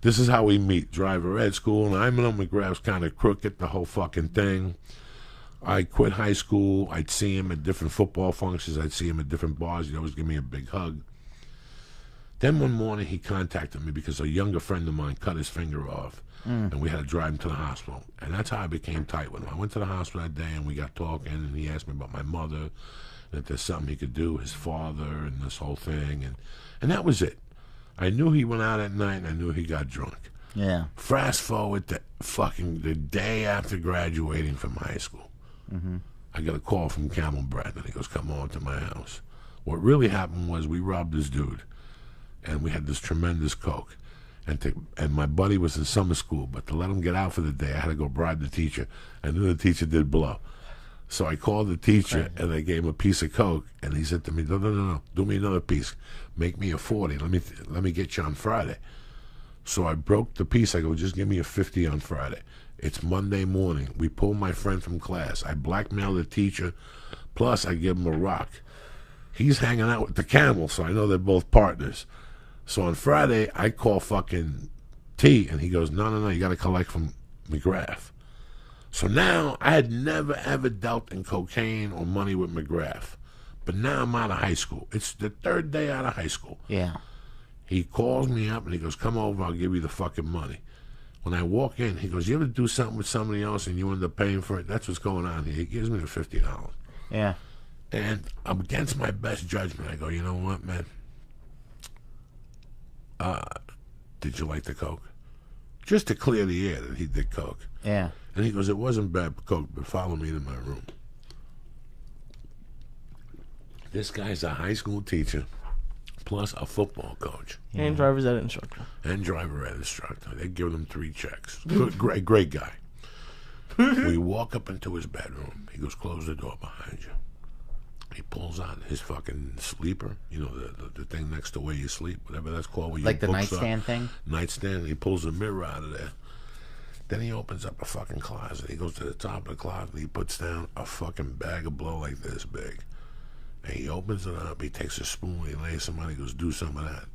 this is how we meet. Driver ed school, and I know McGrath's kind of crooked, the whole fucking thing. I quit high school. I'd see him at different football functions. I'd see him at different bars. He'd always give me a big hug. Then one morning he contacted me because a younger friend of mine cut his finger off, and we had to drive him to the hospital. And that's how I became tight with him. I went to the hospital that day, and we got talking, and he asked me about my mother, and if there's something he could do, his father, and this whole thing. And that was it. I knew he went out at night, and I knew he got drunk. Yeah. Fast forward to fucking the day after graduating from high school. I got a call from Camel Brad, and he goes, come on to my house. What really happened was we robbed this dude, and we had this tremendous coke. And my buddy was in summer school, but to let him get out for the day, I had to go bribe the teacher. I knew the teacher did blow. So I called the teacher, and I gave him a piece of coke, and he said to me, no, do me another piece. Make me a 40. Let me get you on Friday. So I broke the piece. I go, just give me a 50 on Friday. It's Monday morning. We pull my friend from class. I blackmail the teacher, plus I give him a rock. He's hanging out with the Camel, so I know they're both partners. So on Friday, I call fucking T, and he goes, no, you got to collect from McGrath. So now, I had never, ever dealt in cocaine or money with McGrath. But now I'm out of high school. It's the third day out of high school. Yeah. He calls me up, and he goes, come over, I'll give you the fucking money. When I walk in, he goes, you ever do something with somebody else and you end up paying for it? That's what's going on here. He gives me the $50. Yeah. And I'm against my best judgment. I go, you know what, man? Did you like the coke? Just to clear the air that he did coke. Yeah. And he goes, it wasn't bad coke, but follow me to my room. This guy's a high school teacher, plus a football coach. And driver's ed instructor. And driver ed instructor. They give him 3 checks. Good, great guy. We walk up into his bedroom. He goes, close the door behind you. He pulls out his fucking sleeper, you know, the thing next to where you sleep, whatever that's called. Where Like the nightstand thing? Nightstand. He pulls a mirror out of there. Then he opens up a fucking closet. He goes to the top of the closet and he puts down a fucking bag of blow like this big. And he opens it up. He takes a spoon. He lays some on. He goes, do some of that.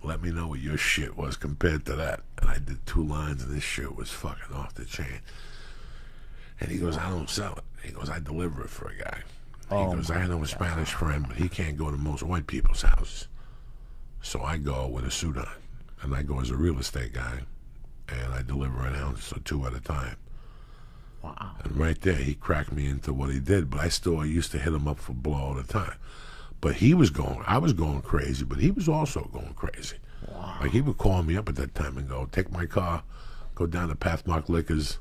Let me know what your shit was compared to that. And I did 2 lines, and this shit was fucking off the chain. And he goes, I don't sell it. He goes, I deliver it for a guy. He goes, I know a Spanish friend, but he can't go to most white people's houses. So I go with a suit on, and I go as a real estate guy, and I deliver an ounce or 2 at a time. Wow. And right there, he cracked me into what he did, but I used to hit him up for blow all the time. But I was going crazy, but he was also going crazy. Wow. Like, he would call me up at that time and go, take my car, go down to Pathmark Liquors,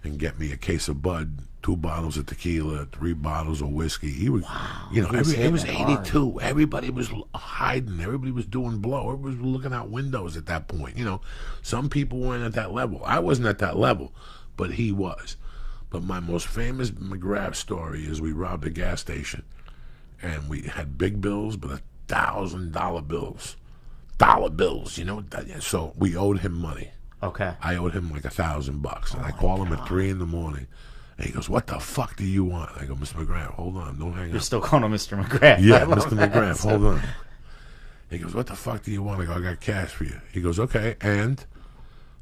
and get me a case of Bud, 2 bottles of tequila, 3 bottles of whiskey. He was, you know, it was 82. Hard. Everybody was hiding. Everybody was doing blow. Everybody was looking out windows at that point. You know, some people weren't at that level. I wasn't at that level, but he was. But my most famous McGrath story is we robbed a gas station, and we had big bills, but $1,000 bills. Dollar bills, you know. So we owed him money. Okay. I owed him like $1,000, and I call him at 3 a.m, and he goes, "What the fuck do you want?" I go, "Mr. McGrath, hold on, don't hang up." You're still calling him Mr. McGrath. Yeah, Mr. McGrath, hold on. He goes, "What the fuck do you want?" I go, "I got cash for you." He goes, "Okay," and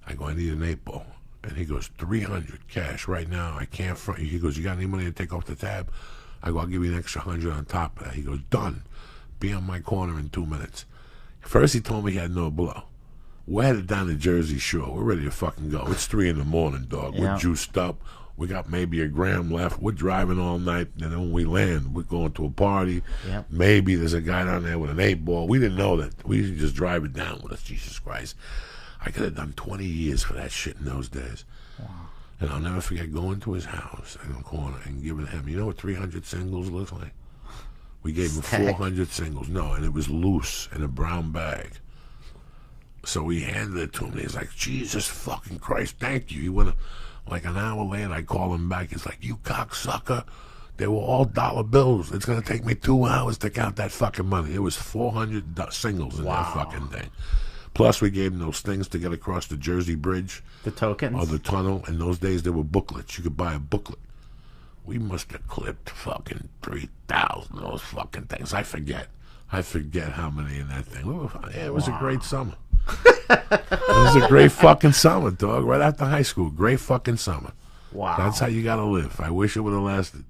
I go, "I need an 8-ball." And he goes, 300 cash right now. I can't front you. He goes, "You got any money to take off the tab?" I go, "I'll give you an extra 100 on top of that." He goes, "Done. Be on my corner in 2 minutes." First he told me he had no blow. We're headed down to Jersey Shore. We're ready to fucking go. It's 3 a.m, dog. We're juiced up. We got maybe a gram left. We're driving all night. And then when we land, we're going to a party. Yep. Maybe there's a guy down there with an 8-ball. We didn't know that. We used to just drive it down with us. Jesus Christ. I could have done 20 years for that shit in those days. Wow. And I'll never forget going to his house in the corner and giving him, you know what 300 singles looks like? We gave him 400 singles. No, and it was loose in a brown bag. So we handed it to him. He's like, "Jesus fucking Christ, thank you." He went like an hour later. I call him back. He's like, "You cocksucker. They were all dollar bills. It's going to take me 2 hours to count that fucking money." It was 400 singles in that fucking thing. Plus, we gave him those things to get across the Jersey Bridge. The tokens? Or the tunnel. In those days, there were booklets. You could buy a booklet. We must have clipped fucking 3,000 of those fucking things. I forget how many in that thing. It was a great summer. It was a great fucking summer, dog. Right after high school, great fucking summer. Wow. That's how you gotta live. I wish it would have lasted.